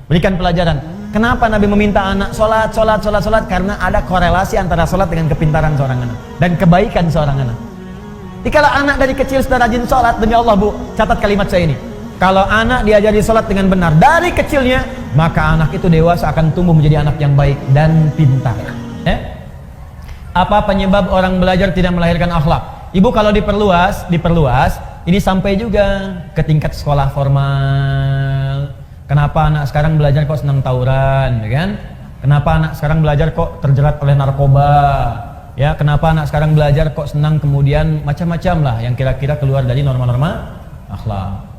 Berikan pelajaran. Kenapa Nabi meminta anak sholat? Karena ada korelasi antara sholat dengan kepintaran seorang anak dan kebaikan seorang anak. Jadi kalau anak dari kecil sudah rajin sholat, demi Allah Bu, catat kalimat saya ini. Kalau anak diajari sholat dengan benar dari kecilnya, maka anak itu dewasa akan tumbuh menjadi anak yang baik dan pintar. Apa penyebab orang belajar tidak melahirkan akhlak? Ibu kalau diperluas, ini sampai juga ke tingkat sekolah formal. Kenapa anak sekarang belajar kok senang tawuran, ya kan? Kenapa anak sekarang belajar kok terjerat oleh narkoba? Ya, kenapa anak sekarang belajar kok senang kemudian macam-macam lah yang kira-kira keluar dari norma-norma akhlak.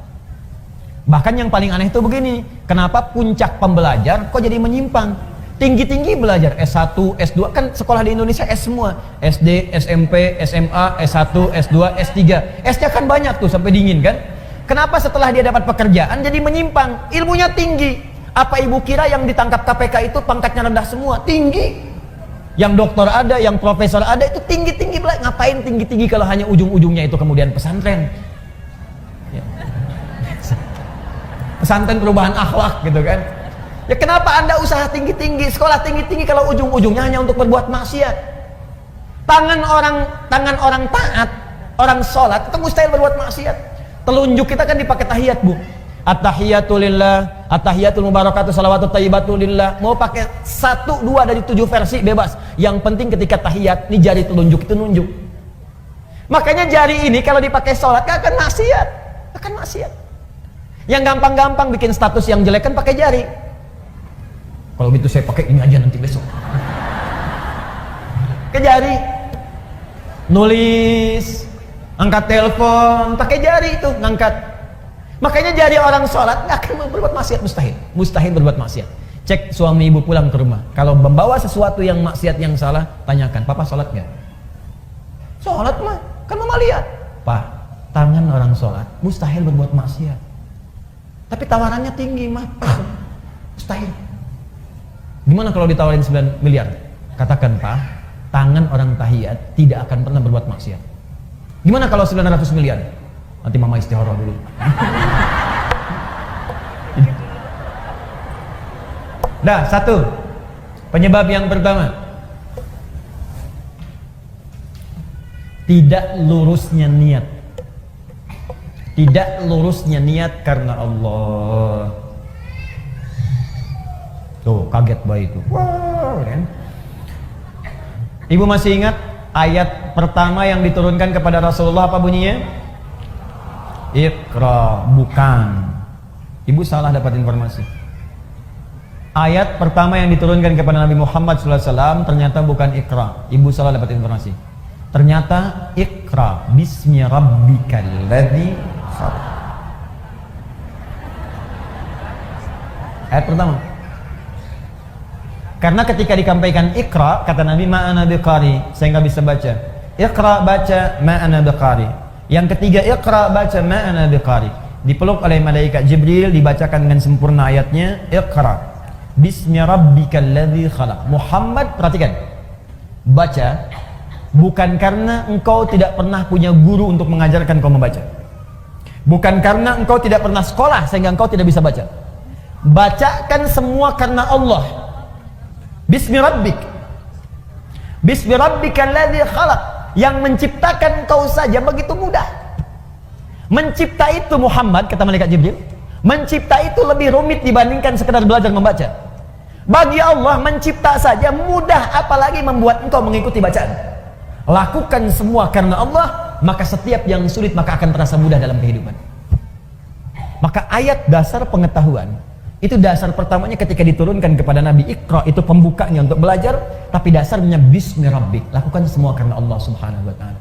Bahkan yang paling aneh itu begini, kenapa puncak pembelajar kok jadi menyimpang? Tinggi-tinggi belajar S1, S2, kan sekolah di Indonesia S semua. SD, SMP, SMA, S1, S2, S3. S-nya kan banyak tuh sampai dingin kan? Kenapa setelah dia dapat pekerjaan jadi menyimpang? Ilmunya tinggi. Apa ibu kira yang ditangkap KPK itu pangkatnya rendah semua? Tinggi. Yang doktor ada, yang profesor ada, itu tinggi-tinggi. Ngapain tinggi-tinggi kalau hanya ujung-ujungnya itu kemudian pesantren? Ya. Pesantren perubahan akhlak gitu kan? Ya kenapa Anda usaha tinggi-tinggi, sekolah tinggi-tinggi kalau ujung-ujungnya hanya untuk berbuat maksiat? Tangan orang taat, orang sholat itu mustahil berbuat maksiat. Telunjuk kita kan dipakai tahiyat Bu. At-tahiyatu lillah, at-tahiyatul mubarakatuh, salawatut thayyibatu lillah. Mau pakai 1, 2 dari 7 versi bebas. Yang penting ketika tahiyat, ini jari telunjuk itu nunjuk. Makanya jari ini kalau dipakai sholat gak akan maksiat. Akan maksiat. Yang gampang-gampang bikin status yang jelek kan pakai jari. Kalau gitu saya pakai ini aja nanti besok. Ke jari. Nulis, angkat telepon, pakai jari itu ngangkat. Makanya jari orang sholat nggak akan berbuat maksiat, mustahil berbuat maksiat. Cek suami ibu pulang ke rumah, kalau membawa sesuatu yang maksiat yang salah, tanyakan, papa sholat nggak? Sholat mah, kan mama lihat. Pak, tangan orang sholat mustahil berbuat maksiat. Tapi tawarannya tinggi mah, mustahil. Gimana kalau ditawarin 9 miliar? Katakan Pak, tangan orang tahiyat tidak akan pernah berbuat maksiat. Gimana kalau 900 miliar? Nanti mama istihara dulu. Dah, 1. Penyebab yang pertama, tidak lurusnya niat. Tidak lurusnya niat karena Allah. Tuh, kaget bayi itu. Wow, kan? Ibu masih ingat ayat pertama yang diturunkan kepada Rasulullah apa bunyinya? Iqra, bukan. Ibu salah dapat informasi. Ayat pertama yang diturunkan kepada Nabi Muhammad SAW ternyata bukan Iqra. Ibu salah dapat informasi. Ternyata Iqra bismi rabbikal ladzi khalaq. Ayat pertama. Karena ketika dikampaikan Iqra, kata Nabi, ma'ana biqari, saya nggak bisa baca. Iqra baca, ma'ana biqari. Yang ketiga, Iqra baca, ma'ana biqari. Dipeluk oleh malaikat Jibril, dibacakan dengan sempurna ayatnya, Iqra bismi rabbikal ladzi khalaq. Muhammad, perhatikan, baca bukan karena engkau tidak pernah punya guru untuk mengajarkan kau membaca, bukan karena engkau tidak pernah sekolah sehingga engkau tidak bisa baca. Bacakan semua karena Allah. Bismi rabbik, bismi rabbikal ladzi khalaq. Yang menciptakan engkau saja begitu mudah. Mencipta itu Muhammad, kata malaikat Jibril, mencipta itu lebih rumit dibandingkan sekedar belajar membaca. Bagi Allah mencipta saja mudah, apalagi membuat engkau mengikuti bacaan. Lakukan semua karena Allah, maka setiap yang sulit maka akan terasa mudah dalam kehidupan. Maka ayat dasar pengetahuan itu dasar pertamanya ketika diturunkan kepada Nabi. Iqra itu pembukanya untuk belajar, tapi dasarnya bismi rabbik, lakukan semua karena Allah Subhanahu wa ta'ala.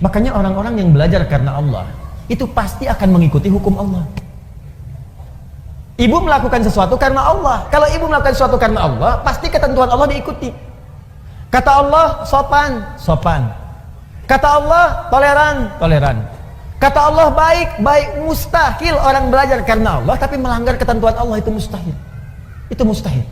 Makanya orang-orang yang belajar karena Allah itu pasti akan mengikuti hukum Allah. Ibu melakukan sesuatu karena Allah. Kalau ibu melakukan sesuatu karena Allah, pasti ketentuan Allah diikuti. Kata Allah sopan, sopan. Kata Allah toleran, toleran. Kata Allah baik, baik. Mustahil orang belajar karena Allah tapi melanggar ketentuan Allah, itu mustahil. Itu mustahil.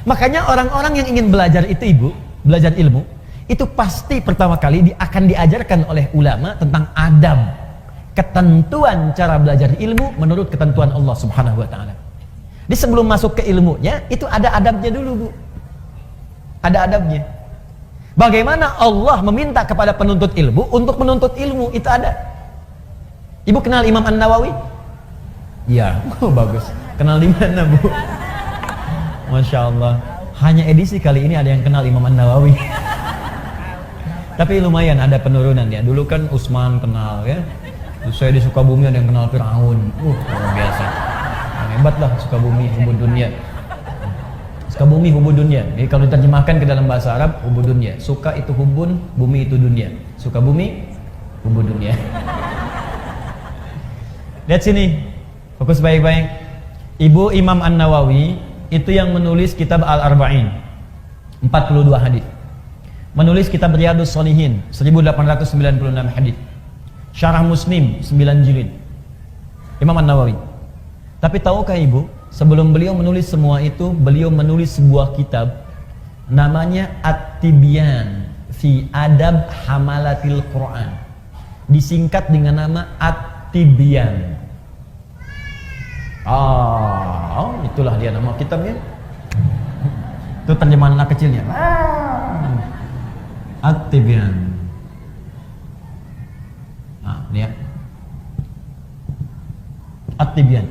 Makanya orang-orang yang ingin belajar itu ibu, belajar ilmu, itu pasti pertama kali akan diajarkan oleh ulama tentang adab, ketentuan cara belajar ilmu menurut ketentuan Allah Subhanahu wa ta'ala. Di sebelum masuk ke ilmunya, itu ada adabnya dulu, Bu. Ada adabnya. Bagaimana Allah meminta kepada penuntut ilmu untuk menuntut ilmu, itu ada. Ibu kenal Imam An-Nawawi? Iya, bagus. Kenal di mana, Bu? Masya Allah. Hanya edisi kali ini ada yang kenal Imam An-Nawawi. Tapi lumayan ada penurunan ya. Dulu kan Utsman kenal ya. Terus saya di Sukabumi ada yang kenal Firaun. Luar biasa. Hebat lah Sukabumi, hubud dunia. Sukabumi hubud dunia. Jadi kalau diterjemahkan ke dalam bahasa Arab, hubud dunia. Suka itu hubun, bumi itu dunia. Sukabumi, hubud dunia. Lihat sini, fokus baik-baik. Ibu Imam An-Nawawi itu yang menulis kitab Al-Arba'in, 42 hadis. Menulis kitab Riyadhus Shalihin, 1896 hadis. Syarah Muslim, 9 jilid. Imam An-Nawawi. Tapi tahukah Ibu, sebelum beliau menulis semua itu, beliau menulis sebuah kitab namanya At-Tibyan fi Adab Hamalatil Quran. Disingkat dengan nama At-Tibyan. Itulah dia nama kitabnya. Itu terjemahan anak kecilnya. At-Tibyan. Lihat. At-Tibyan.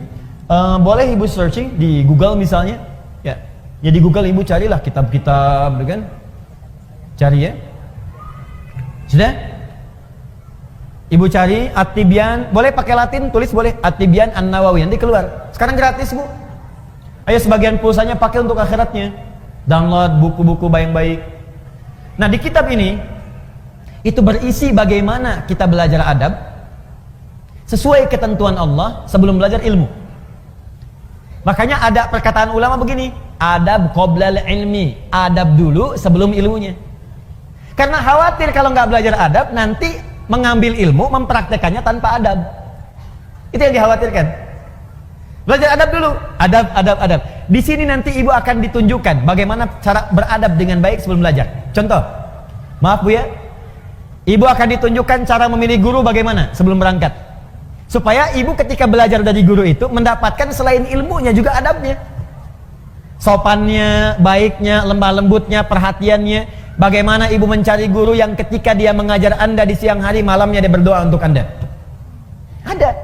Boleh Ibu searching di Google misalnya, ya. Ya di Google Ibu carilah kitab-kitab, kan? Cari ya. Sudah? Ibu cari At-Tibyan, boleh pakai Latin, tulis boleh At-Tibyan An-Nawawi, nanti keluar. Sekarang gratis, Bu. Ayo sebagian pulsanya pakai untuk akhiratnya. Download buku-buku baik-baik. Nah, di kitab ini itu berisi bagaimana kita belajar adab sesuai ketentuan Allah sebelum belajar ilmu. Makanya ada perkataan ulama begini, adab qoblal ilmi, adab dulu sebelum ilmunya. Karena khawatir kalau nggak belajar adab nanti mengambil ilmu mempraktekannya tanpa adab. Itu yang dikhawatirkan. Belajar adab dulu, adab. Di sini nanti Ibu akan ditunjukkan bagaimana cara beradab dengan baik sebelum belajar. Contoh, maaf Bu ya, Ibu akan ditunjukkan cara memilih guru bagaimana sebelum berangkat. Supaya Ibu ketika belajar dari guru itu mendapatkan selain ilmunya juga adabnya. Sopannya, baiknya, lemah lembutnya, perhatiannya. Bagaimana Ibu mencari guru yang ketika dia mengajar Anda di siang hari, malamnya dia berdoa untuk Anda. Ada.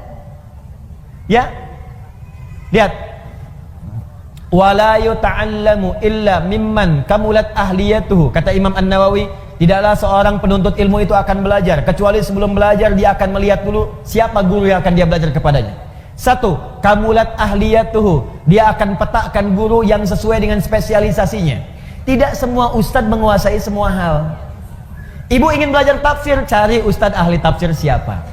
Ya. Lihat. Wala yuta'allamu illa mimman kamulat ahliyatuhu. Kata Imam An-Nawawi, tidaklah seorang penuntut ilmu itu akan belajar kecuali sebelum belajar dia akan melihat dulu siapa guru yang akan dia belajar kepadanya. Satu, kamulat ahliyatuhu, dia akan petakan guru yang sesuai dengan spesialisasinya. Tidak semua ustadz menguasai semua hal. Ibu ingin belajar tafsir, cari ustadz ahli tafsir siapa.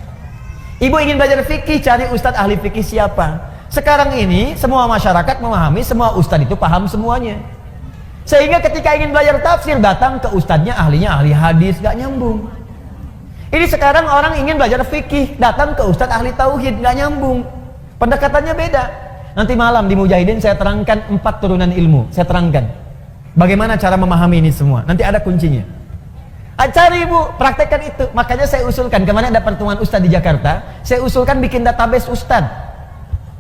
Ibu ingin belajar fikih, cari ustadz ahli fikih siapa. Sekarang ini semua masyarakat memahami semua ustadz itu paham semuanya. Sehingga ketika ingin belajar tafsir datang ke ustadznya ahlinya ahli hadis, gak nyambung. Ini sekarang orang ingin belajar fikih datang ke ustadz ahli tauhid, gak nyambung. Pendekatannya beda. Nanti malam di Mujahidin saya terangkan 4 turunan ilmu. Saya terangkan bagaimana cara memahami ini semua. Nanti ada kuncinya. Cari Ibu, praktekkan itu. Makanya saya usulkan, kemarin ada pertemuan ustadz di Jakarta, saya usulkan bikin database ustadz.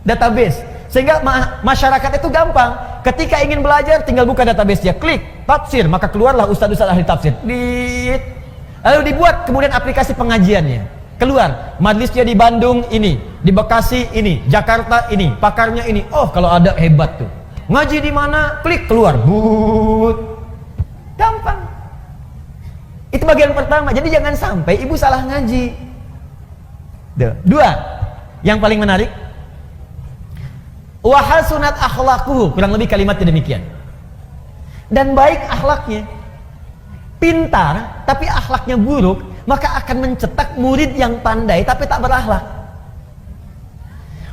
Database. Sehingga masyarakat itu gampang. Ketika ingin belajar tinggal buka database-nya, klik tafsir, maka keluarlah ustadz-ustadz ahli tafsir. Lalu dibuat kemudian aplikasi pengajiannya. Keluar, majlisnya di Bandung ini, di Bekasi ini, Jakarta ini, pakarnya ini. Oh, kalau ada hebat tuh. Ngaji di mana? Klik keluar. Gampang. Itu bagian pertama. Jadi jangan sampai Ibu salah ngaji. 2. Yang paling menarik, wa hasunat akhlaquhu, kurang lebih kalimatnya demikian. Dan baik akhlaknya. Pintar tapi akhlaknya buruk, maka akan mencetak murid yang pandai tapi tak berakhlak.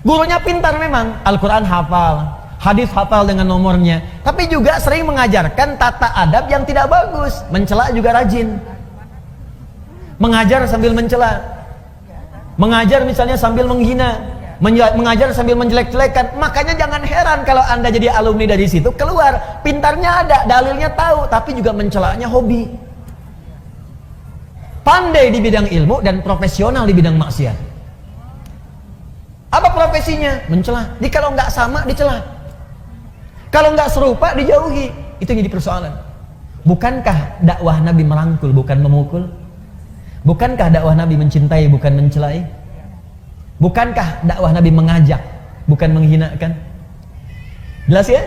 Gurunya pintar memang, Al-Quran hafal, hadis hafal dengan nomornya, tapi juga sering mengajarkan tata adab yang tidak bagus. Mencela juga rajin. Mengajar sambil mencela. Mengajar misalnya sambil menghina. Mengajar sambil menjelek-jelekan. Makanya jangan heran kalau Anda jadi alumni dari situ, keluar pintarnya ada, dalilnya tahu, tapi juga mencelanya hobi. Pandai di bidang ilmu dan profesional di bidang maksiat. Apa profesinya? Mencela. Jadi kalau nggak sama dicela. Kalau nggak serupa dijauhi. Itu jadi persoalan. Bukankah dakwah Nabi merangkul bukan memukul? Bukankah dakwah Nabi mencintai bukan mencelai? Bukankah dakwah Nabi mengajak bukan menghinakan? Jelas ya?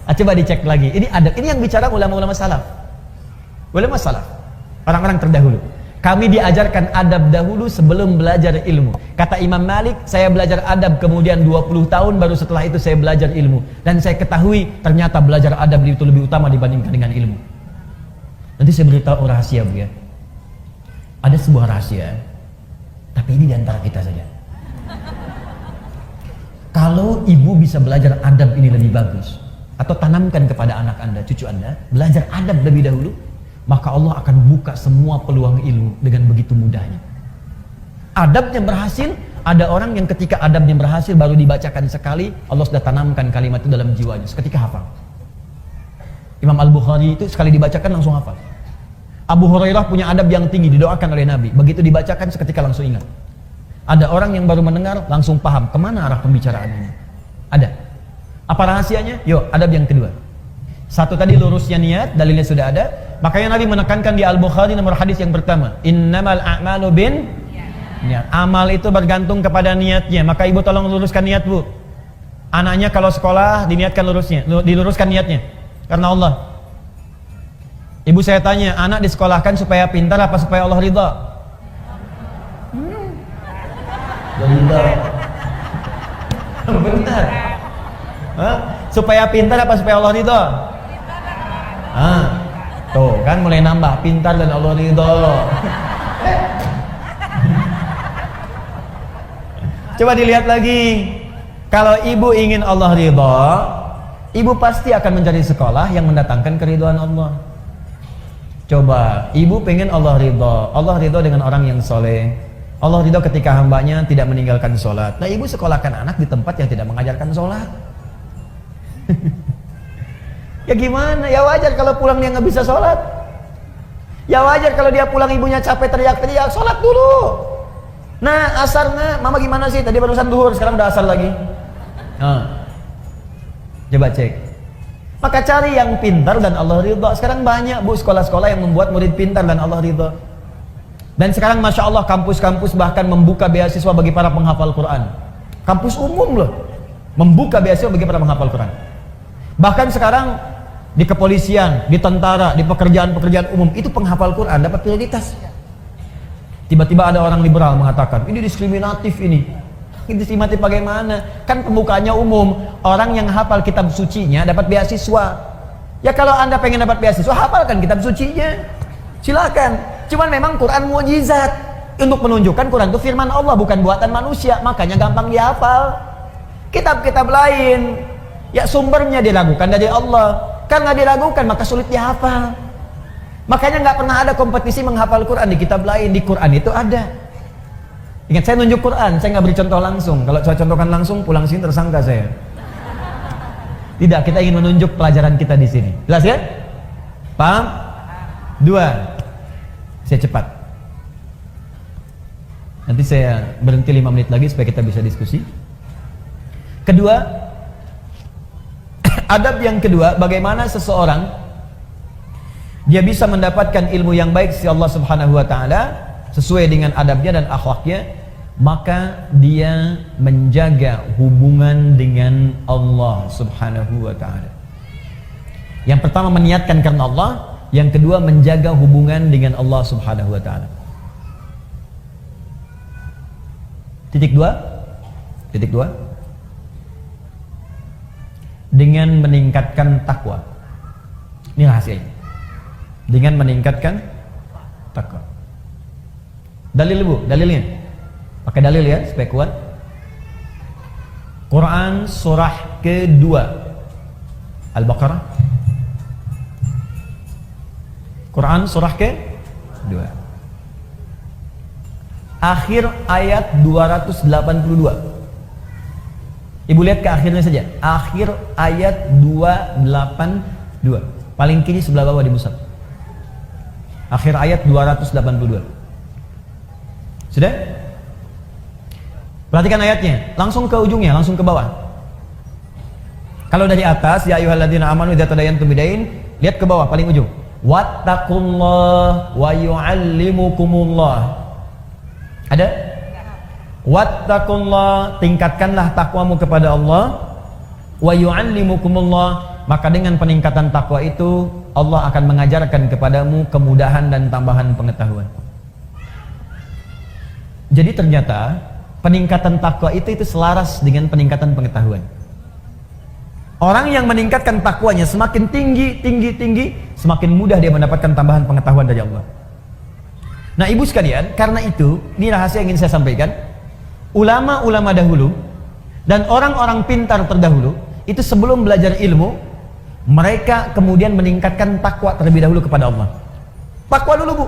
Coba dicek lagi. Ini adab. Ini yang bicara ulama-ulama salaf. Ulama salaf, orang-orang terdahulu. Kami diajarkan adab dahulu sebelum belajar ilmu. Kata Imam Malik, saya belajar adab kemudian 20 tahun baru setelah itu saya belajar ilmu. Dan saya ketahui ternyata belajar adab itu lebih utama dibandingkan dengan ilmu. Nanti saya beritahu rahasia, Bu ya. Ada sebuah rahasia, tapi ini diantara kita saja. Kalau ibu bisa belajar adab ini lebih bagus, atau tanamkan kepada anak anda, cucu anda, belajar adab lebih dahulu, maka Allah akan buka semua peluang ilmu dengan begitu mudahnya. Adabnya berhasil, ada orang yang ketika adabnya berhasil baru dibacakan sekali, Allah sudah tanamkan kalimat itu dalam jiwanya, seketika hafal. Imam Al-Bukhari itu sekali dibacakan langsung hafal. Abu Hurairah punya adab yang tinggi, didoakan oleh Nabi, begitu dibacakan seketika langsung ingat. Ada orang yang baru mendengar langsung paham kemana arah pembicaraan ini. Ada. Apa rahasianya? Yuk, adab yang kedua. Satu tadi lurusnya niat, dalilnya sudah ada. Makanya Nabi menekankan di Al-Bukhari nomor hadis yang pertama, innamal a'malu bin niat. Amal itu bergantung kepada niatnya. Maka ibu tolong luruskan niat, Bu. Anaknya kalau sekolah diniatkan lurusnya, diluruskan niatnya karena Allah. Ibu saya tanya, anak disekolahkan supaya pintar apa supaya Allah ridha? Ridha. Benar. Hah? Supaya pintar apa supaya Allah ridha? Tuh kan mulai nambah, pintar dan Allah ridha. Coba dilihat lagi. Kalau ibu ingin Allah ridha, ibu pasti akan mencari sekolah yang mendatangkan keridhaan Allah. Coba, ibu pengen Allah ridha. Allah ridha dengan orang yang soleh. Allah ridha ketika hambanya tidak meninggalkan sholat. Nah, ibu sekolahkan anak di tempat yang tidak mengajarkan sholat. Ya gimana? Ya wajar kalau pulang dia nggak bisa sholat. Ya wajar kalau dia pulang ibunya capek teriak-teriak, sholat dulu. Nah, asarnya, mama gimana sih? Tadi barusan duhur, sekarang udah asar lagi. Coba cek. Maka cari yang pintar dan Allah ridha. Sekarang banyak, Bu, sekolah-sekolah yang membuat murid pintar dan Allah ridha. Dan sekarang Masya Allah kampus-kampus bahkan membuka beasiswa bagi para penghafal Quran. Kampus umum loh, membuka beasiswa bagi para penghafal Quran. Bahkan sekarang di kepolisian, di tentara, di pekerjaan-pekerjaan umum itu penghafal Quran dapat prioritas. Tiba-tiba ada orang liberal mengatakan ini diskriminatif ini. Diskriminatif bagaimana? Kan pembukaannya umum, orang yang hafal kitab sucinya dapat beasiswa. Ya kalau anda pengen dapat beasiswa, hafalkan kitab sucinya, silakan. Cuman memang Quran mukjizat untuk menunjukkan Quran itu firman Allah, bukan buatan manusia, makanya gampang dihafal. Kitab-kitab lain ya sumbernya diragukan dari Allah, karena diragukan maka sulit dihafal. Makanya nggak pernah ada kompetisi menghafal Quran di kitab lain. Di Quran itu ada. Ingat, saya nunjuk Quran, saya nggak beri contoh langsung. Kalau saya contohkan langsung, pulang sini tersangka saya. Tidak, kita ingin menunjuk pelajaran kita di sini. Jelas ya? Paham? Dua. Saya cepat. Nanti saya berhenti 5 menit lagi supaya kita bisa diskusi. Kedua, adab yang kedua, bagaimana seseorang dia bisa mendapatkan ilmu yang baik dari Allah Subhanahu wa taala sesuai dengan adabnya dan akhlaknya, maka dia menjaga hubungan dengan Allah Subhanahu wa taala. Yang pertama meniatkan karena Allah, yang kedua menjaga hubungan dengan Allah Subhanahu wa taala. Titik dua, dengan meningkatkan takwa. Ini rahasianya. Dengan meningkatkan takwa. Dalil, Bu, dalilnya. Pakai dalil ya supaya kuat. Quran surah kedua Al-Baqarah. Quran surah kedua. Akhir ayat 282. Ibu lihat ke akhirnya saja. Akhir ayat 282. Paling kiri sebelah bawah di mushaf. Akhir ayat 282. Sudah? Perhatikan ayatnya, langsung ke ujungnya, langsung ke bawah. Kalau dari atas, ya ayyuhalladzina amanu idza tadayantum bidain, lihat ke bawah paling ujung. Wattaqullah wa yu'allimukumullah. Ada? Wattaqullah, tingkatkanlah takwamu kepada Allah. Wa yu'allimukumullah, maka dengan peningkatan takwa itu Allah akan mengajarkan kepadamu kemudahan dan tambahan pengetahuan. Jadi ternyata peningkatan takwa itu selaras dengan peningkatan pengetahuan. Orang yang meningkatkan takwanya semakin tinggi, semakin mudah dia mendapatkan tambahan pengetahuan dari Allah. Nah ibu sekalian, karena itu, ini rahasia yang ingin saya sampaikan. Ulama-ulama dahulu dan orang-orang pintar terdahulu, itu sebelum belajar ilmu, mereka kemudian meningkatkan takwa terlebih dahulu kepada Allah. Takwa dulu bu.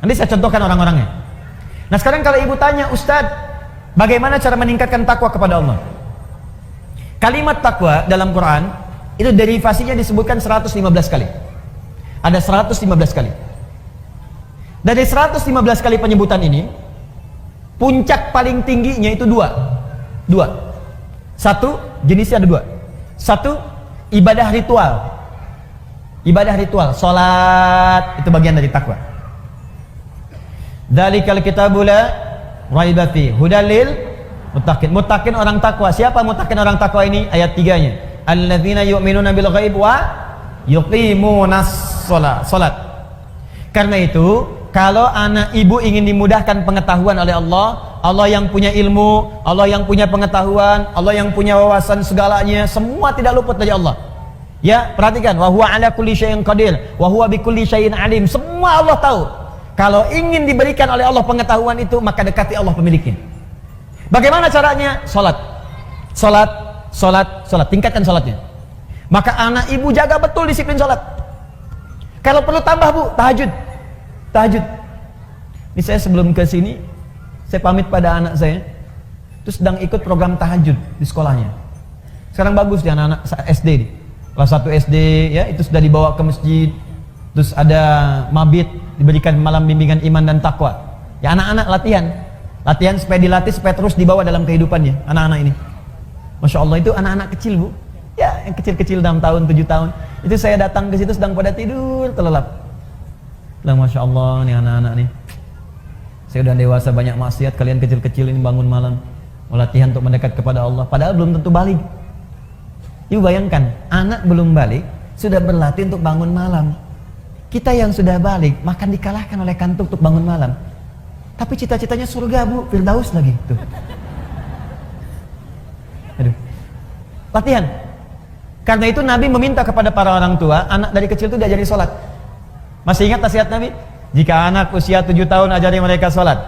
Nanti saya contohkan orang-orangnya. Nah sekarang kalau ibu tanya, Ustadz, bagaimana cara meningkatkan takwa kepada Allah? Kalimat takwa dalam Quran itu derivasinya disebutkan 115 kali. Ada 115 kali. Dari 115 kali penyebutan ini, puncak paling tingginya itu dua. Satu, jenisnya ada dua. Satu, ibadah ritual. Ibadah ritual, salat itu bagian dari takwa. Dzalikal kitabul la raiba fi hudal lil muttaqin. Muttaqin orang takwa. Siapa muttaqin orang takwa ini? Ayat 3-nya. Alladzina yu'minuna bil ghaib wa yuqimunas shalat. Karena itu, kalau anak ibu ingin dimudahkan pengetahuan oleh Allah, Allah yang punya ilmu, Allah yang punya pengetahuan, Allah yang punya wawasan segalanya, semua tidak luput dari Allah. Ya, perhatikan, wa huwa ala kulli syai'in qadir, wa huwa bikulli syai'in alim. Semua Allah tahu. Kalau ingin diberikan oleh Allah pengetahuan itu, maka dekati Allah pemiliknya. Bagaimana caranya? Salat, tingkatkan salatnya. Maka anak ibu jaga betul disiplin salat. Kalau perlu tambah bu, tahajud. Ini saya sebelum ke sini, saya pamit pada anak saya, terus sedang ikut program tahajud di sekolahnya. Sekarang bagus di anak-anak SD nih. Kelas 1 SD ya, itu sudah dibawa ke masjid. Terus ada mabit, diberikan malam bimbingan iman dan takwa. Ya anak-anak latihan supaya dilatih, supaya terus dibawa dalam kehidupannya anak-anak ini. Masya Allah, itu anak-anak kecil bu, ya yang kecil-kecil 6 tahun, 7 tahun. Itu saya datang ke situ sedang pada tidur terlelap. Masya Allah nih anak-anak nih, saya udah dewasa banyak maksiat, kalian kecil-kecil ini bangun malam mau latihan untuk mendekat kepada Allah, padahal belum tentu balik. Ibu bayangkan, anak belum balik sudah berlatih untuk bangun malam. Kita yang sudah balik makan dikalahkan oleh kantuk untuk bangun malam. Tapi cita-citanya surga bu, Firdaus lagi tuh. Aduh. Latihan. Karena itu Nabi meminta kepada para orang tua, anak dari kecil itu diajari sholat. Masih ingat nasihat Nabi? Jika anak usia 7 tahun ajari mereka sholat,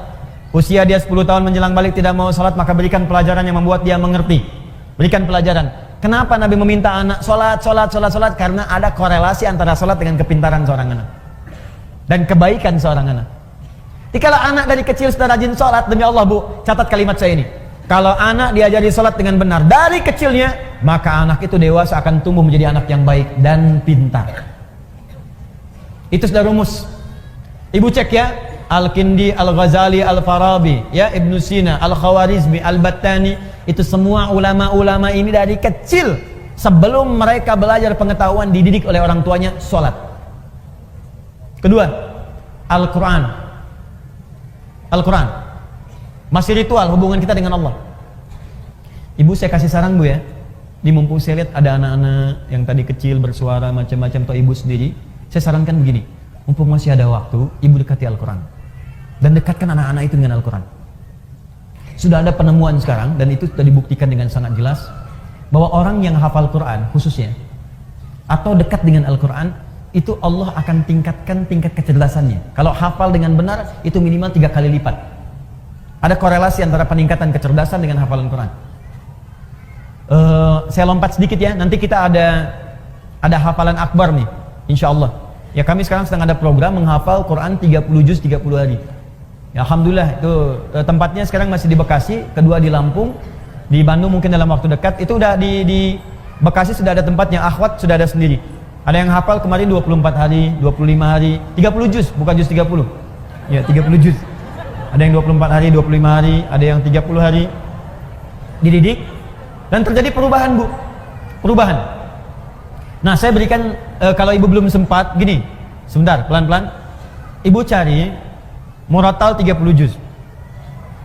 usia dia 10 tahun menjelang balik tidak mau sholat, maka berikan pelajaran yang membuat dia mengerti. Berikan pelajaran. Kenapa Nabi meminta anak sholat? Karena ada korelasi antara sholat dengan kepintaran seorang anak dan kebaikan seorang anak. Jadi kalau anak dari kecil sudah rajin sholat, demi Allah bu, catat kalimat saya ini. Kalau anak diajari sholat dengan benar dari kecilnya, maka anak itu dewasa akan tumbuh menjadi anak yang baik dan pintar. Itu sudah rumus. Ibu cek ya, Al-Kindi, Al-Ghazali, Al-Farabi, ya Ibnu Sina, Al-Khawarizmi, Al-Battani, itu semua ulama-ulama ini dari kecil sebelum mereka belajar pengetahuan dididik oleh orang tuanya sholat. Kedua, Al-Quran. Masih ritual hubungan kita dengan Allah. Ibu saya kasih saran bu ya, di mumpung saya lihat ada anak-anak yang tadi kecil bersuara macam-macam, atau ibu sendiri, saya sarankan begini, mumpung masih ada waktu, ibu dekati Al-Quran dan dekatkan anak-anak itu dengan Al-Quran. Sudah ada penemuan sekarang, dan itu sudah dibuktikan dengan sangat jelas, bahwa orang yang hafal Quran khususnya atau dekat dengan Al-Quran, itu Allah akan tingkatkan tingkat kecerdasannya. Kalau hafal dengan benar, itu minimal 3 kali lipat. Ada korelasi antara peningkatan kecerdasan dengan hafalan Quran. Saya lompat sedikit ya, nanti kita ada hafalan akbar nih, insya Allah. Ya kami sekarang sedang ada program menghafal Quran 30 juz 30 hari. Ya, alhamdulillah itu tempatnya sekarang masih di Bekasi, kedua di Lampung, di Bandung mungkin dalam waktu dekat. Itu udah di Bekasi sudah ada tempatnya, akhwat sudah ada sendiri. Ada yang hafal kemarin 24 hari, 25 hari, 30 juz, bukan juz 30. Ya, 30 juz. Ada yang 24 hari, 25 hari, ada yang 30 hari. Dididik dan terjadi perubahan, Bu. perubahan. Nah, saya berikan kalau ibu belum sempat, gini, sebentar, pelan-pelan. Ibu cari murattal 30 juz.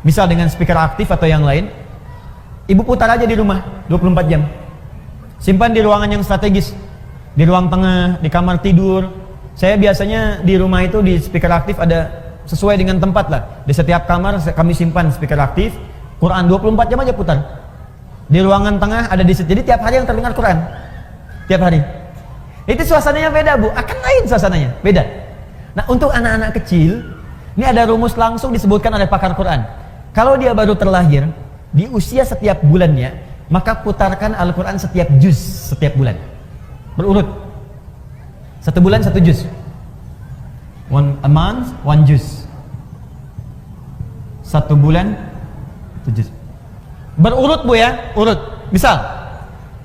Misal dengan speaker aktif atau yang lain. Ibu putar aja di rumah 24 jam. Simpan di ruangan yang strategis, di ruang tengah, di kamar tidur. Saya biasanya di rumah itu di speaker aktif ada sesuai dengan tempat lah. Di setiap kamar kami simpan speaker aktif. Quran 24 jam aja putar. Di ruangan tengah ada di situ. Jadi tiap hari yang terdengar Quran. Tiap hari. Itu suasananya beda, Bu. Akan lain suasananya, beda. Nah, untuk anak-anak kecil, ini ada rumus langsung disebutkan oleh pakar Quran. Kalau dia baru terlahir, di usia setiap bulannya, maka putarkan Al-Quran setiap juz setiap bulan, berurut. 1 bulan 1 juz. A month 1 juz. 1 bulan 1 juz. Berurut, Bu ya, urut. Misal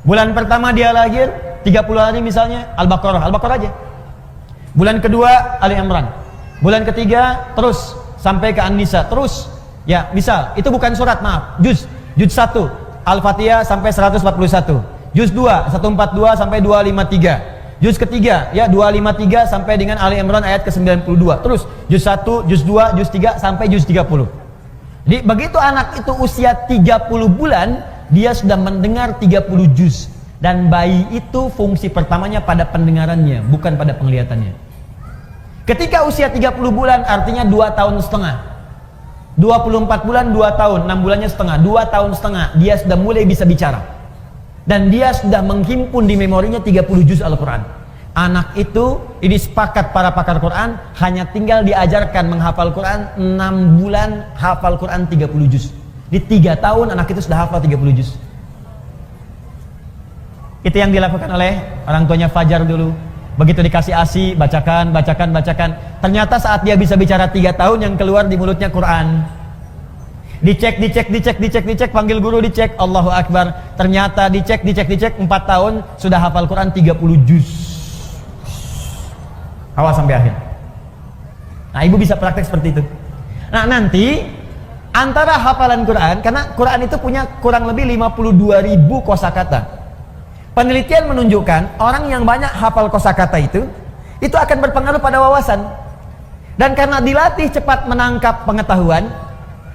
bulan pertama dia lahir 30 hari misalnya Al-Baqarah aja. Bulan kedua Ali Imran. Bulan ketiga terus sampai ke An-Nisa terus. Ya, misal itu bukan surat, maaf, juz 1 Al-Fatihah sampai 141, juz 2 142 sampai 253, juz ketiga ya 253 sampai dengan Ali Imran ayat ke-92, terus juz 1, juz 2, juz 3 sampai juz 30. Jadi begitu anak itu usia 30 bulan, dia sudah mendengar 30 juz. Dan bayi itu fungsi pertamanya pada pendengarannya, bukan pada penglihatannya. Ketika usia 30 bulan artinya 2 tahun setengah. 24 bulan 2 tahun, 6 bulannya setengah, 2 tahun setengah dia sudah mulai bisa bicara. Dan dia sudah menghimpun di memorinya 30 juz Al-Quran. Anak itu, ini sepakat para pakar Quran, hanya tinggal diajarkan menghafal Quran 6 bulan, hafal Quran 30 juz. Di 3 tahun anak itu sudah hafal 30 juz. Itu yang dilakukan oleh orang tuanya Fajar dulu. Begitu dikasih ASI, bacakan. Ternyata saat dia bisa bicara 3 tahun, yang keluar di mulutnya Quran. Dicek, panggil guru dicek, Allahu Akbar. Ternyata dicek, 4 tahun sudah hafal Quran 30 juz. Awal sampai akhir. Nah, ibu bisa praktek seperti itu. Nah, nanti antara hafalan Quran, karena Quran itu punya kurang lebih 52.000 kosakata. Penelitian menunjukkan orang yang banyak hafal kosakata itu akan berpengaruh pada wawasan. Dan karena dilatih cepat menangkap pengetahuan,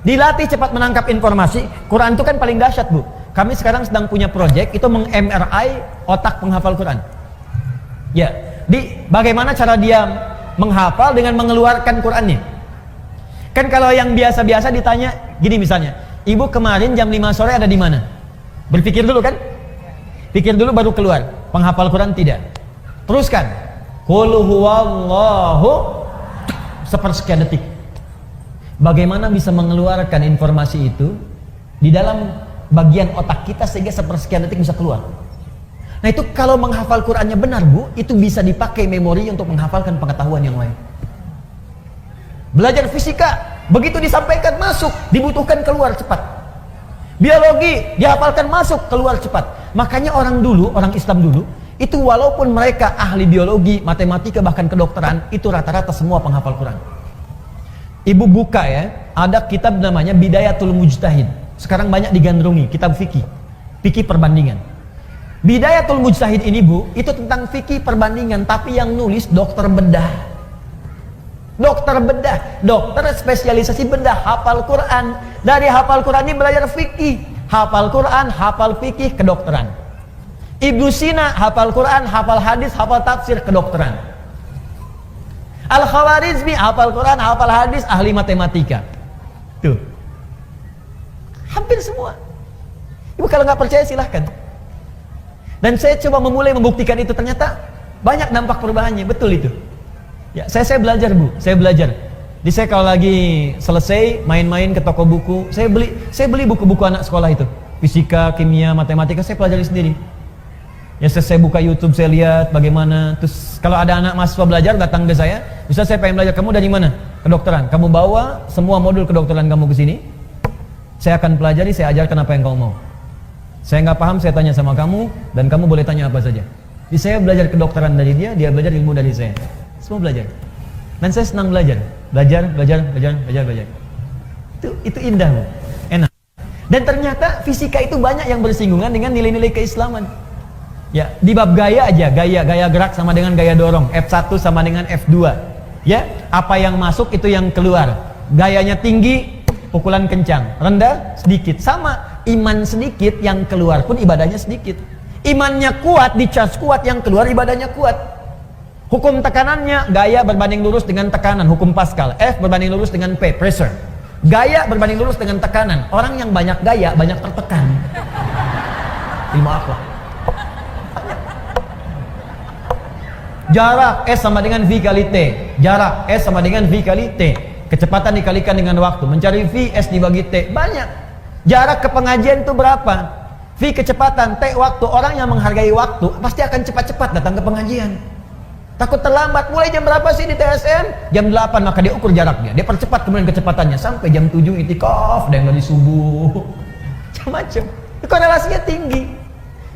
dilatih cepat menangkap informasi, Quran itu kan paling dahsyat, Bu. Kami sekarang sedang punya proyek itu meng-MRI otak penghafal Quran. Ya, bagaimana cara dia menghafal dengan mengeluarkan Qurannya. Kan kalau yang biasa-biasa ditanya gini misalnya, ibu kemarin jam 5 sore ada di mana? Berpikir dulu kan? Pikir dulu baru keluar. Penghafal Quran tidak. Teruskan. Qul huwallahu sepersekian detik. Bagaimana bisa mengeluarkan informasi itu di dalam bagian otak kita sehingga sepersekian detik bisa keluar. Nah, itu kalau menghafal Qurannya benar, Bu, itu bisa dipakai memori untuk menghafalkan pengetahuan yang lain. Belajar fisika, begitu disampaikan masuk, dibutuhkan keluar cepat. Biologi dihafalkan masuk, keluar cepat. Makanya orang Islam dulu itu walaupun mereka ahli biologi, matematika, bahkan kedokteran, itu rata-rata semua penghafal Quran. Ibu buka ya, ada kitab namanya Bidayatul Mujtahid. Sekarang banyak digandrungi, kitab fikih perbandingan. Bidayatul Mujtahid ini, Bu, itu tentang fikih perbandingan, tapi yang nulis dokter bedah. Dokter spesialisasi bedah, hafal Quran. Dari hafal Quran ini belajar fikih, hafal Quran, hafal fikih, kedokteran. Ibnu Sina hafal Quran, hafal hadis, hafal tafsir, kedokteran. Al-Khawarizmi hafal Quran, hafal hadis, ahli matematika. Tuh, hampir semua. Ibu kalau nggak percaya silahkan. Dan saya coba memulai membuktikan itu, ternyata banyak dampak perubahannya, betul itu. Ya, saya belajar, Bu. Saya belajar. Jadi saya kalau lagi selesai main-main ke toko buku, saya beli buku-buku anak sekolah itu. Fisika, kimia, matematika, saya pelajari sendiri. Ya, saya buka YouTube, saya lihat bagaimana. Terus kalau ada anak mahasiswa belajar datang ke saya, bisa saya pengen belajar, kamu dari mana? Kedokteran. Kamu bawa semua modul kedokteran kamu ke sini. Saya akan pelajari, saya ajarkan apa yang kamu mau. Saya nggak paham, saya tanya sama kamu, dan kamu boleh tanya apa saja. Jadi saya belajar kedokteran dari dia belajar ilmu dari saya. Semua belajar. Dan saya senang belajar. Belajar. Itu indah, Bu. Enak. Dan ternyata fisika itu banyak yang bersinggungan dengan nilai-nilai keislaman. Ya, di bab gaya aja, gaya gerak sama dengan gaya dorong, F1 sama dengan F2. Ya, apa yang masuk itu yang keluar. Gayanya tinggi, pukulan kencang, rendah sedikit. Sama, iman sedikit yang keluar pun ibadahnya sedikit. Imannya kuat, dicas kuat, yang keluar ibadahnya kuat. Hukum tekanannya, gaya berbanding lurus dengan tekanan, hukum Pascal. F berbanding lurus dengan P, pressure. Gaya berbanding lurus dengan tekanan. Orang yang banyak gaya, banyak tertekan. Ilmu akhlak. Jarak S sama dengan V kali T. Jarak S sama dengan V kali T. Kecepatan dikalikan dengan waktu. Mencari V, S dibagi T. Banyak. Jarak ke pengajian itu berapa? V kecepatan, T waktu. Orang yang menghargai waktu pasti akan cepat-cepat datang ke pengajian. Takut terlambat. Mulai jam berapa sih di TSM? Jam 8, maka dia ukur jaraknya. Dia percepat kemudian kecepatannya sampai jam 7 itikaf, ada yang dari subuh. Macam-macam. Korelasinya tinggi.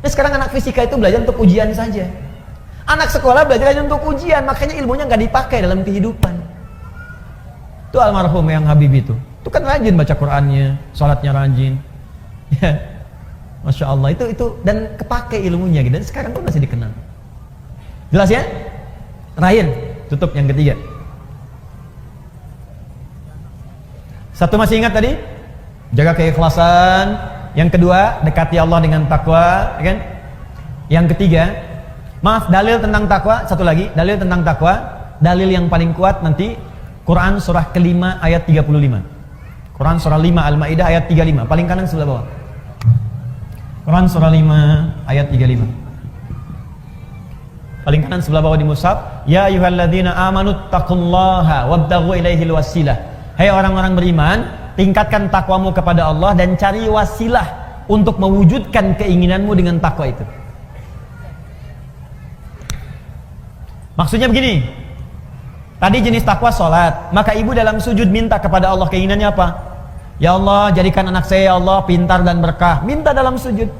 Nah, sekarang anak fisika itu belajar untuk ujian saja. Anak sekolah belajar hanya untuk ujian, makanya ilmunya nggak dipakai dalam kehidupan. Itu almarhum yang Habib itu kan rajin baca Qurannya, sholatnya rajin. Ya, Masya Allah, itu dan kepake ilmunya gitu. Dan sekarang pun masih dikenal. Jelas ya? Terakhir, tutup yang ketiga. Satu masih ingat tadi? Jaga keikhlasan. Yang kedua, dekati Allah dengan takwa, ya kan? Yang ketiga, maaf, dalil tentang takwa, satu lagi, dalil tentang takwa, dalil yang paling kuat nanti Quran surah kelima ayat 35. Quran surah 5 Al-Maidah ayat 35, paling kanan sebelah bawah. Quran surah 5 ayat 35. Paling kanan sebelah bawah di mushaf, ya ayyuhalladzina amanu taqullaha wabtaghu ilaihil wasilah. Hai orang-orang beriman, tingkatkan takwamu kepada Allah dan cari wasilah untuk mewujudkan keinginanmu dengan takwa itu. Maksudnya begini, tadi jenis takwa sholat, maka ibu dalam sujud minta kepada Allah keinginannya apa? Ya Allah, jadikan anak saya ya Allah pintar dan berkah. Minta dalam sujud.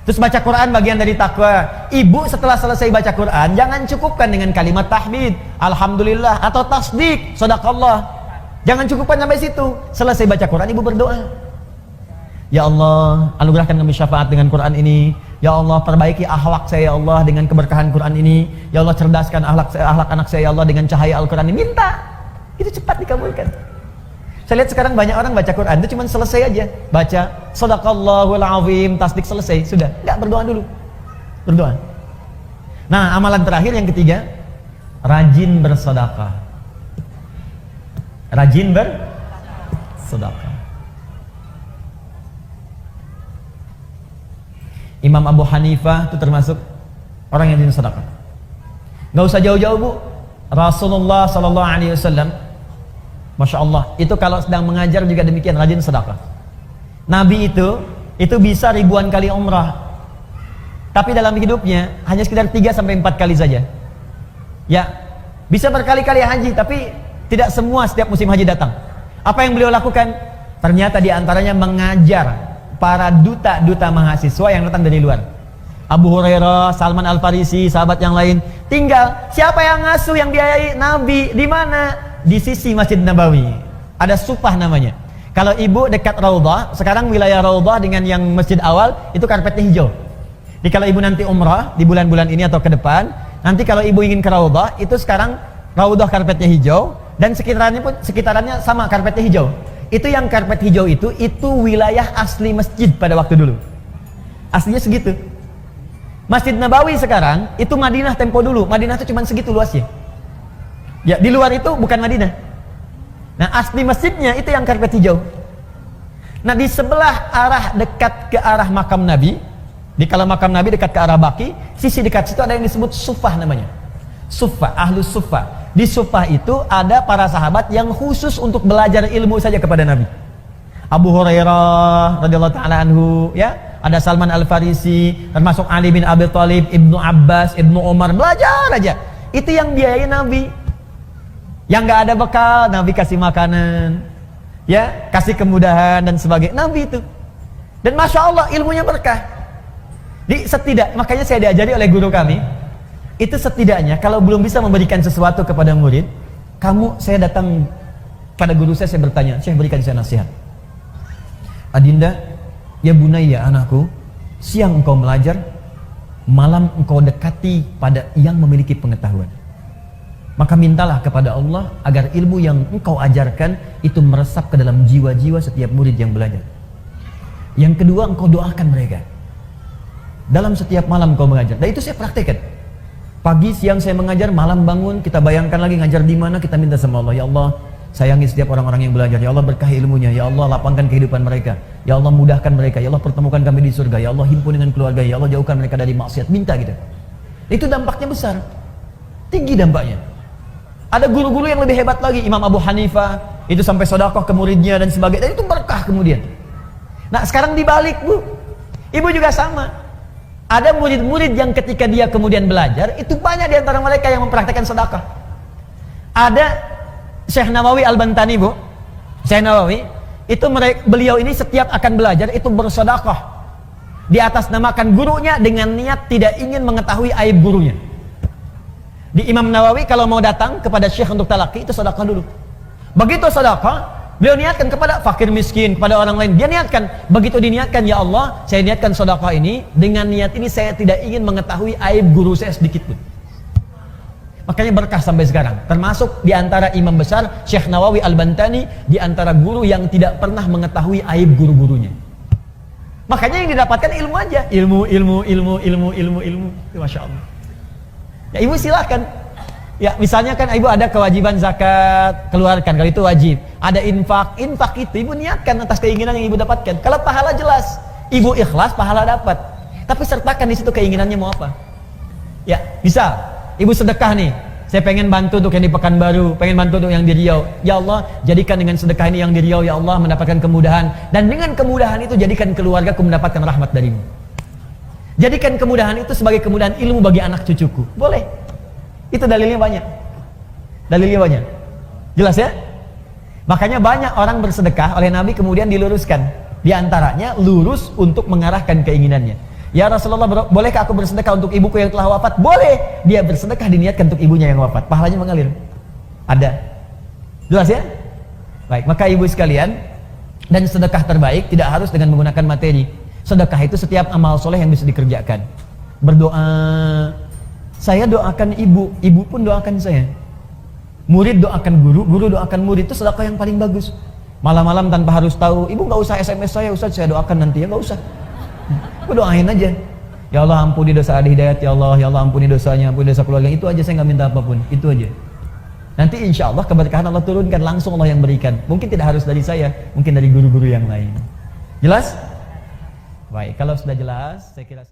Terus baca Quran bagian dari takwa. Ibu setelah selesai baca Quran, jangan cukupkan dengan kalimat tahmid, alhamdulillah atau tasdik, shadaqallah. Jangan cukupkan sampai situ. Selesai baca Quran, ibu berdoa. Ya Allah, anugerahkan kami syafaat dengan Quran ini. Ya Allah, perbaiki akhlak saya ya Allah dengan keberkahan Quran ini. Ya Allah, cerdaskan akhlak anak saya ya Allah dengan cahaya Al-Quran ini. Minta. Itu cepat dikabulkan. Saya lihat sekarang banyak orang baca Quran itu cuma selesai aja. Baca shadaqallahul azim, tasdik, selesai, sudah. Enggak, berdoa dulu. Berdoa. Nah, amalan terakhir yang ketiga, rajin bersedekah. Rajin bersedekah. Imam Abu Hanifah itu termasuk orang yang rajin sedekah. Nggak usah jauh-jauh, Bu. Rasulullah sallallahu alaihi wasallam, Masya Allah, itu kalau sedang mengajar juga demikian, rajin sedekah. Nabi itu bisa ribuan kali umrah, tapi dalam hidupnya hanya sekitar 3 sampai 4 kali saja. Ya, bisa berkali-kali haji, tapi tidak semua setiap musim haji datang. Apa yang beliau lakukan? Ternyata diantaranya mengajar para duta-duta mahasiswa yang datang dari luar. Abu Hurairah, Salman Al-Farisi, sahabat yang lain. Tinggal siapa yang ngasuh, yang biayai? Nabi. Di mana? Di sisi Masjid Nabawi. Ada Sufah namanya. Kalau ibu dekat Raudhah, sekarang wilayah Raudhah dengan yang masjid awal itu karpetnya hijau. Jadi kalau ibu nanti umrah di bulan-bulan ini atau ke depan, nanti kalau ibu ingin ke Raudhah, itu sekarang Raudhah karpetnya hijau dan sekitarannya sama karpetnya hijau. Itu yang karpet hijau itu wilayah asli masjid pada waktu dulu. Aslinya segitu. Masjid Nabawi sekarang itu Madinah tempo dulu. Madinah itu cuma segitu luasnya. Ya, di luar itu bukan Madinah. Nah, asli masjidnya itu yang karpet hijau. Nah, di sebelah arah dekat ke arah makam Nabi, kalau makam Nabi dekat ke arah Baqi, sisi dekat situ ada yang disebut Sufah namanya. Sufah, Ahlus Sufah. Di Sufah itu ada para sahabat yang khusus untuk belajar ilmu saja kepada Nabi. Abu Hurairah radhiyallahu taala anhu, ya, ada Salman Al-Farisi, termasuk Ali bin Abi Thalib, Ibnu Abbas, Ibnu Umar, belajar aja. Itu yang biayai Nabi. Yang nggak ada bekal, Nabi kasih makanan, ya, kasih kemudahan dan sebagainya. Nabi itu. Dan Masya Allah, ilmunya berkah. Makanya saya diajari oleh guru kami, itu setidaknya kalau belum bisa memberikan sesuatu kepada murid, saya datang pada guru saya bertanya, saya berikan saya nasihat. Adinda, ya bunayya anakku, siang engkau belajar, malam engkau dekati pada yang memiliki pengetahuan. Maka mintalah kepada Allah agar ilmu yang engkau ajarkan itu meresap ke dalam jiwa-jiwa setiap murid yang belajar. Yang kedua, engkau doakan mereka dalam setiap malam engkau mengajar. Dan itu saya praktekkan. Pagi, siang saya mengajar, malam bangun, kita bayangkan lagi ngajar di mana, kita minta sama Allah, ya Allah, sayangi setiap orang-orang yang belajar, ya Allah berkahi ilmunya, ya Allah lapangkan kehidupan mereka, ya Allah mudahkan mereka, ya Allah pertemukan kami di surga, ya Allah himpun dengan keluarga, ya Allah jauhkan mereka dari maksiat. Minta gitu. Itu dampaknya besar, tinggi dampaknya. Ada guru-guru yang lebih hebat lagi, Imam Abu Hanifah itu sampai sedekah ke muridnya dan sebagainya, dan itu berkah kemudian. Nah sekarang dibalik Bu, ibu juga sama. Ada murid-murid yang ketika dia kemudian belajar, itu banyak di antara mereka yang mempraktekkan sedekah. Ada Syekh Nawawi Al-Bantani Bu, Syekh Nawawi itu beliau ini setiap akan belajar itu bersedekah di atas namakan gurunya dengan niat tidak ingin mengetahui aib gurunya. Di Imam Nawawi kalau mau datang kepada Syekh untuk talaqi itu sedekah dulu. Begitu sedekah, beliau niatkan kepada fakir miskin, kepada orang lain. Dia niatkan, begitu diniatkan, ya Allah, saya niatkan sedekah ini, dengan niat ini saya tidak ingin mengetahui aib guru saya sedikit pun. Makanya berkah sampai sekarang. Termasuk di antara imam besar Syekh Nawawi Al-Bantani, di antara guru yang tidak pernah mengetahui aib guru-gurunya. Makanya yang didapatkan ilmu aja, ilmu. Masya Allah. Ya ibu silahkan. Ya misalnya kan ibu ada kewajiban zakat, keluarkan, kalau itu wajib. Ada infak itu ibu niatkan atas keinginan yang ibu dapatkan. Kalau pahala jelas, ibu ikhlas pahala dapat. Tapi sertakan di situ keinginannya mau apa. Ya bisa, ibu sedekah nih. Saya pengen bantu untuk yang di Pekanbaru, pengen bantu untuk yang di Riau. Ya Allah, jadikan dengan sedekah ini yang di Riau, ya Allah mendapatkan kemudahan. Dan dengan kemudahan itu jadikan keluargaku mendapatkan rahmat darimu. Jadikan kemudahan itu sebagai kemudahan ilmu bagi anak cucuku. Boleh. Itu dalilnya banyak. Dalilnya banyak. Jelas ya? Makanya banyak orang bersedekah oleh Nabi kemudian diluruskan. Di antaranya lurus untuk mengarahkan keinginannya. Ya Rasulullah, bolehkah aku bersedekah untuk ibuku yang telah wafat? Boleh. Dia bersedekah diniatkan untuk ibunya yang wafat. Pahalanya mengalir. Ada. Jelas ya? Baik, maka ibu sekalian, dan sedekah terbaik tidak harus dengan menggunakan materi. Sedekah itu setiap amal soleh yang bisa dikerjakan. Berdoa, saya doakan ibu, ibu pun doakan saya. Murid doakan guru, guru doakan murid, itu sedekah yang paling bagus. Malam-malam tanpa harus tahu, ibu nggak usah SMS saya, Ustaz saya doakan nanti, ya nggak usah. Ibu doain aja. Ya Allah ampuni dosa Adi Hidayat, ya Allah ampuni dosanya, ampuni dosa keluarga. Itu aja, saya nggak minta apapun, itu aja. Nanti insya Allah keberkahan Allah turunkan, langsung Allah yang berikan. Mungkin tidak harus dari saya, mungkin dari guru-guru yang lain. Jelas? Baik, kalau sudah jelas, saya kira